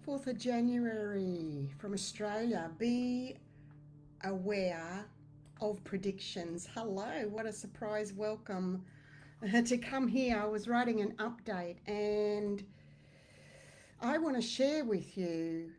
4th of January from Australia. Be aware of predictions. Hello, what a surprise welcome to come here. I was writing an update and I want to share with you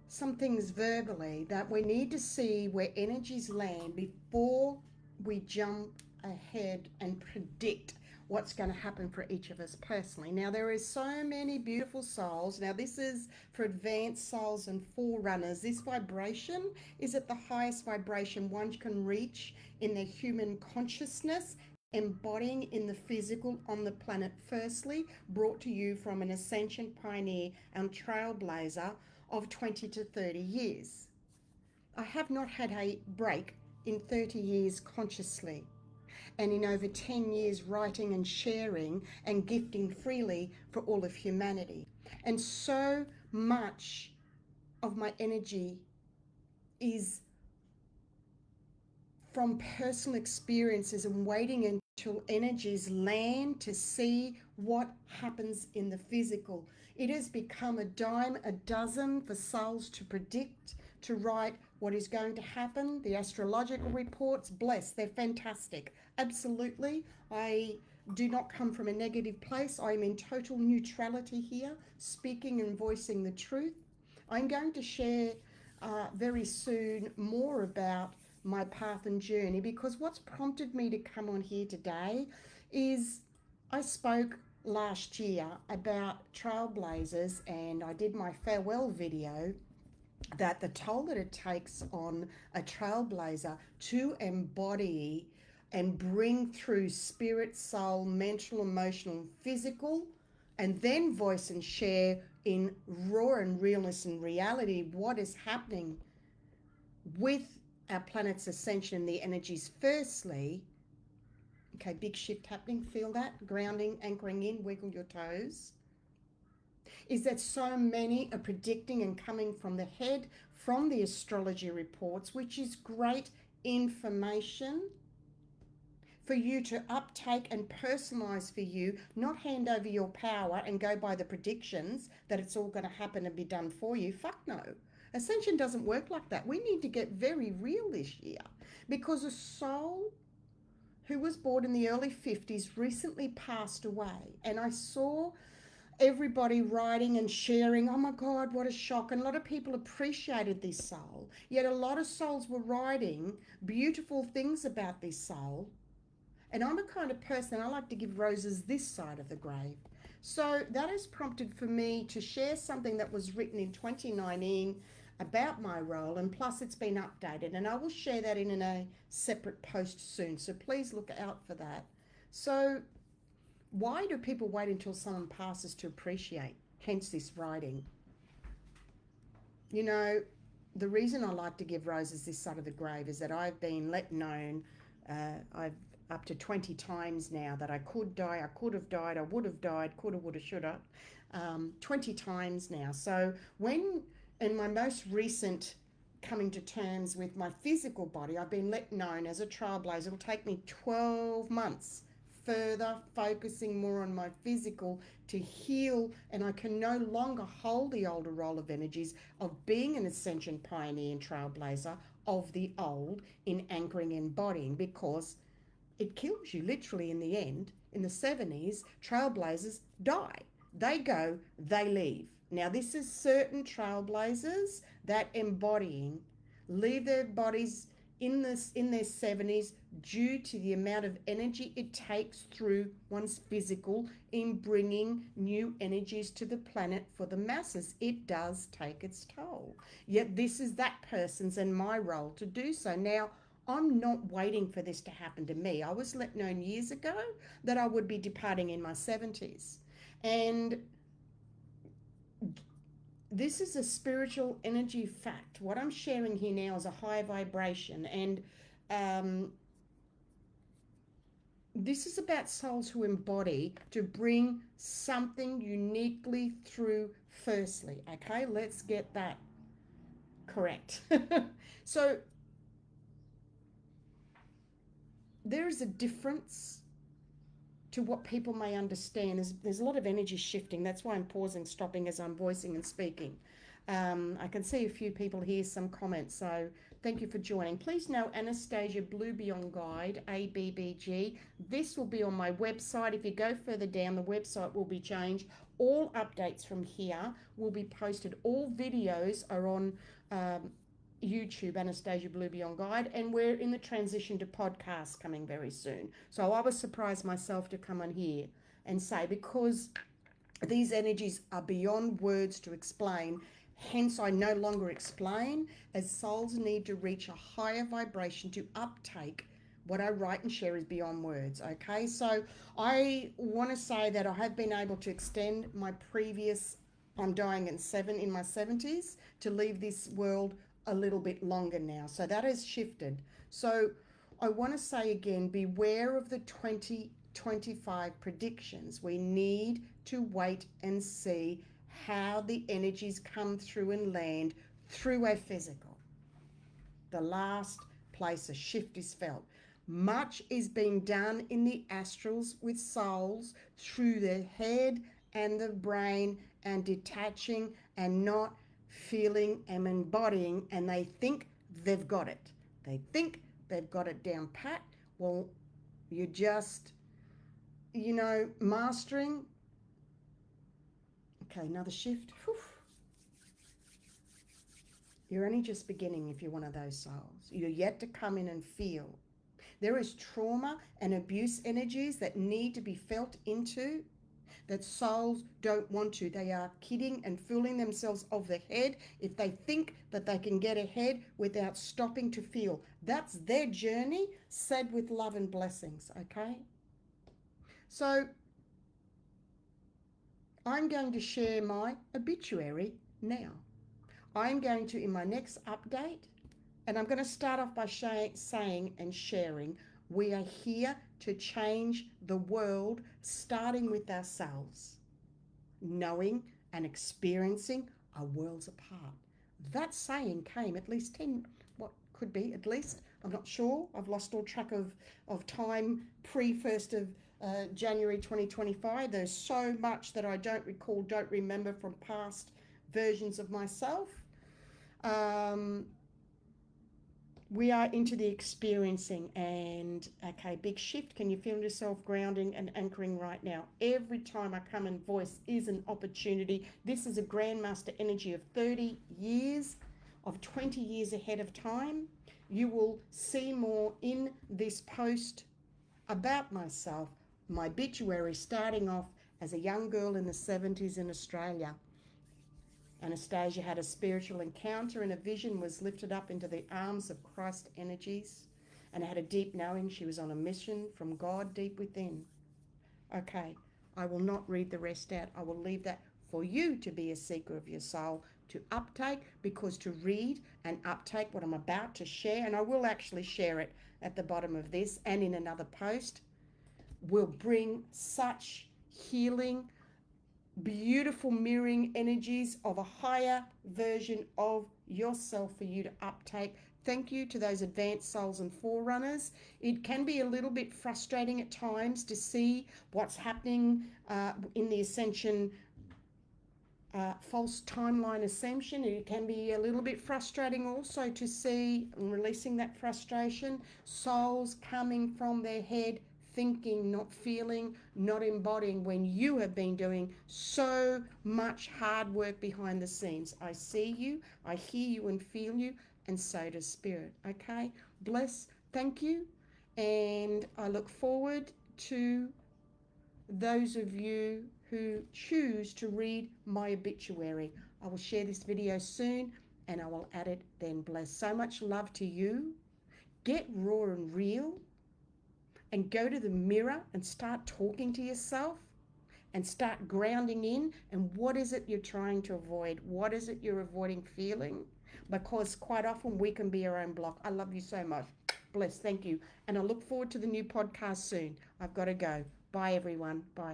some things verbally that we need to see where energies land before we jump ahead and predict what's going to happen for each of us personally. Now, there is so many beautiful souls. Now, this is for advanced souls and forerunners. This vibration is at the highest vibration one can reach in their human consciousness, embodying in the physical on the planet. Firstly, brought to you from an ascension pioneer and trailblazer of 20 to 30 years. I have not had a break in 30 years consciously, and in over 10 years writing and sharing and gifting freely for all of humanity. And so much of my energy is from personal experiences and waiting until energies land to see what happens in the physical. It has become a dime a dozen for souls to predict, to write what is going to happen. The astrological reports, bless, they're fantastic. Absolutely. I do not come from a negative place. I am in total neutrality here, speaking and voicing the truth. I'm going to share very soon more about my path and journey, because what's prompted me to come on here today is I spoke last year about trailblazers, and I did my farewell video that the toll that it takes on a trailblazer to embody and bring through spirit, soul, mental, emotional, physical, and then voice and share in raw and realness and reality what is happening with our planet's ascension and the energies. Firstly, okay, big shift happening, feel that? Grounding, anchoring in, wiggle your toes. Is that so many are predicting and coming from the head, from the astrology reports, which is great information for you to uptake and personalize for you, not hand over your power and go by the predictions that it's all going to happen and be done for you. Fuck no. Ascension doesn't work like that. We need to get very real this year, because a soul who was born in the early 50s recently passed away, and I saw everybody writing and sharing, oh my God, what a shock. And a lot of people appreciated this soul, yet a lot of souls were writing beautiful things about this soul. And I'm a kind of person, I like to give roses this side of the grave. So that has prompted for me to share something that was written in 2019 about my role, and plus it's been updated, and I will share that in a separate post soon, so please look out for that. So why do people wait until someone passes to appreciate? Hence this writing. You know, the reason I like to give roses this side of the grave is that I've been let known, I've up to 20 times now, that I could die, I could have died, I would have died, coulda, woulda, shoulda, 20 times now. So when, in my most recent coming to terms with my physical body, I've been let known as a trailblazer. It'll take me 12 months further focusing more on my physical to heal, and I can no longer hold the older role of energies of being an ascension pioneer and trailblazer of the old in anchoring and embodying, because it kills you literally in the end. In the 70s, trailblazers die. They go, they leave. Now, this is certain trailblazers that embodying leave their bodies in their 70s due to the amount of energy it takes through one's physical in bringing new energies to the planet for the masses. It does take its toll. Yet this is that person's and my role to do so. Now, I'm not waiting for this to happen to me. I was let known years ago that I would be departing in my 70s. And this is a spiritual energy fact. What I'm sharing here now is a high vibration. And this is about souls who embody to bring something uniquely through firstly. Okay, let's get that correct. So there is a difference to what people may understand. There's a lot of energy shifting. That's why I'm pausing, stopping as I'm voicing and speaking. I can see a few people here, some comments, so thank you for joining. Please know Anastacia Blue Beyond Guide, ABBG. This will be on my website. If you go further down, the website will be changed. All updates from here will be posted. All videos are on YouTube, Anastacia Blue Beyond Guide, and we're in the transition to podcasts coming very soon. So I was surprised myself to come on here and say, because these energies are beyond words to explain, hence I no longer explain, as souls need to reach a higher vibration to uptake what I write and share is beyond words. Okay, so I want to say that I have been able to extend my previous, I'm dying in my 70s, to leave this world a little bit longer now. So that has shifted. So I want to say again, beware of the 2025 predictions. We need to wait and see how the energies come through and land through our physical. The last place a shift is felt. Much is being done in the astrals with souls through the head and the brain, and detaching and not feeling and embodying, and they think they've got it. They think they've got it down pat. Well, you're just, mastering. Okay, another shift. Whew. You're only just beginning if you're one of those souls. You're yet to come in and feel. There is trauma and abuse energies that need to be felt into, that souls don't want to. They are kidding and fooling themselves of the head if they think that they can get ahead without stopping to feel. That's their journey, said with love and blessings, okay? So I'm going to share my obituary now. I'm going to, in my next update, and I'm going to start off by saying and sharing, we are here to change the world, starting with ourselves, knowing and experiencing our worlds apart. That saying came at least 10, what could be at least, I'm not sure. I've lost all track of time pre-1st of January 2025. There's so much that I don't recall, don't remember from past versions of myself. We are into the experiencing, and okay, big shift. Can you feel yourself grounding and anchoring right now? Every time I come and voice is an opportunity. This is a grandmaster energy of 30 years, of 20 years ahead of time. You will see more in this post about myself, my obituary, starting off as a young girl in the 70s in Australia. Anastacia had a spiritual encounter, and a vision was lifted up into the arms of Christ energies, and had a deep knowing she was on a mission from God deep within. Okay, I will not read the rest out. I will leave that for you to be a seeker of your soul, to uptake, because to read and uptake what I'm about to share, and I will actually share it at the bottom of this and in another post, will bring such healing, beautiful mirroring energies of a higher version of yourself for you to uptake. Thank you to those advanced souls and forerunners. It can be a little bit frustrating at times to see what's happening in the ascension, false timeline ascension. It can be a little bit frustrating also to see, and releasing that frustration, souls coming from their head, thinking, not feeling, not embodying, when you have been doing so much hard work behind the scenes. I see you, I hear you and feel you, and so does Spirit. Okay? Bless, thank you, and I look forward to those of you who choose to read my obituary. I will share this video soon, and I will add it then. Bless. So much love to you. Get raw and real, and go to the mirror and start talking to yourself and start grounding in. And what is it you're trying to avoid? What is it you're avoiding feeling? Because quite often we can be our own block. I love you so much. Bless. Thank you. And I look forward to the new podcast soon. I've got to go. Bye, everyone. Bye.